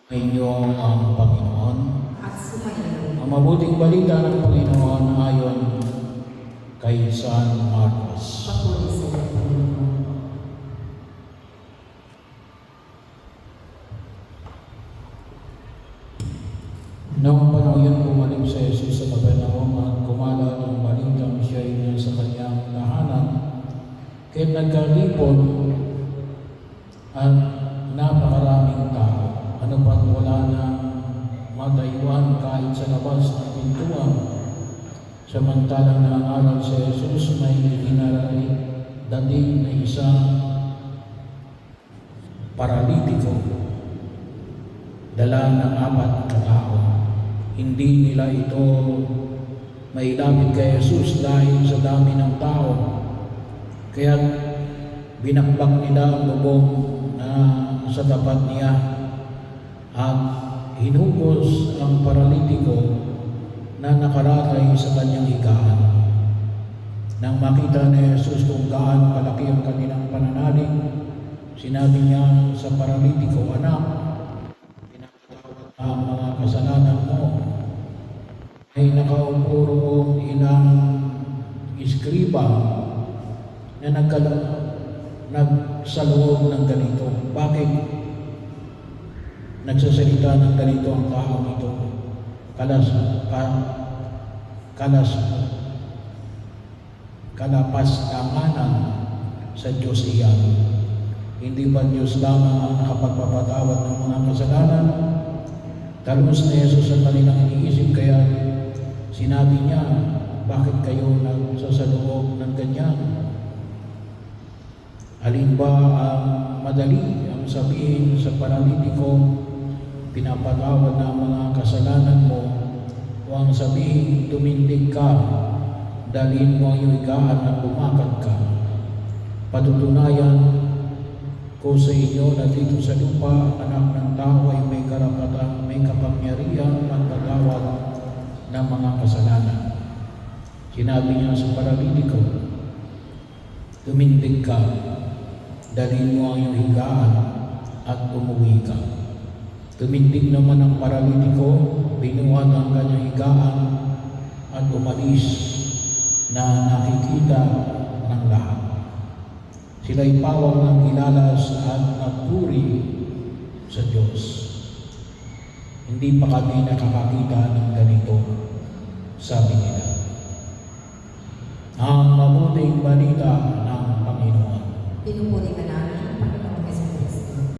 Inyong ang Panginoon. At sumayon. Ang mabuting balita ng Panginoon ayon kay San Marcos. Papuri sa iyo, Panginoon. Noong panahon yun, bumalik si Jesus sa Capernaum at kumalat ang balitang siya'y nasa kanyang tahanan. Kaya't nagkalipon at napakaraming tao. Ano pa't wala na matayuan kahit sa labas ng pintuan. Samantalang nangaral si Jesus, may hinaray dating na isang paralitiko, dala ng 4 na tao. Hindi nila ito mailapit kay Jesus dahil sa dami ng tao. Kaya binakbak nila ang bubong na sa tapat niya at hinugos ang paralitiko na nakaratay sa kanyang higaan. Nang makita ni Jesus kung gaano kalaki ang kanilang pananalig, sinabi niya sa paralitiko, "Anak, pinapatawad ang mga kasalanan mo." Ay nakaupo roong ilang iskriba na nagsaloob ng ganito. Bakit nagsasalita ng ganito ang taong ito? Kalapas-kamanan sa Diyos iyan. Hindi ba Diyos lamang ang nakapagpapatawad ng mga kasalanan? Talmos na Jesus ang kanilang iniisip, kaya sinabi niya, bakit kayo nagsasaloob ng ganyan? Alin ba ang madali ang sabihin sa paralitiko, pinapatawad na ang mga kasalanan mo, o ang sabihin, tumindig ka, dalhin mo ang iyong higaan at lumakad ka? Patutunayan ko sa inyo na dito sa lupa, anak ng tao ay may karapatan, may kapangyarihan magpatawad ng mga kasalanan. Sinabi niya sa paralitiko, tumindig ka, dalhin mo ang iyong higaan at umuwi ka. Tumindig naman ang paralitiko, binuhat ang kanyang higaan at umalis na nakikita ng lahat. Sila'y pawang ng ilalas at napuri sa Diyos. Hindi pa kami nakakakita ng ganito, sabi nila.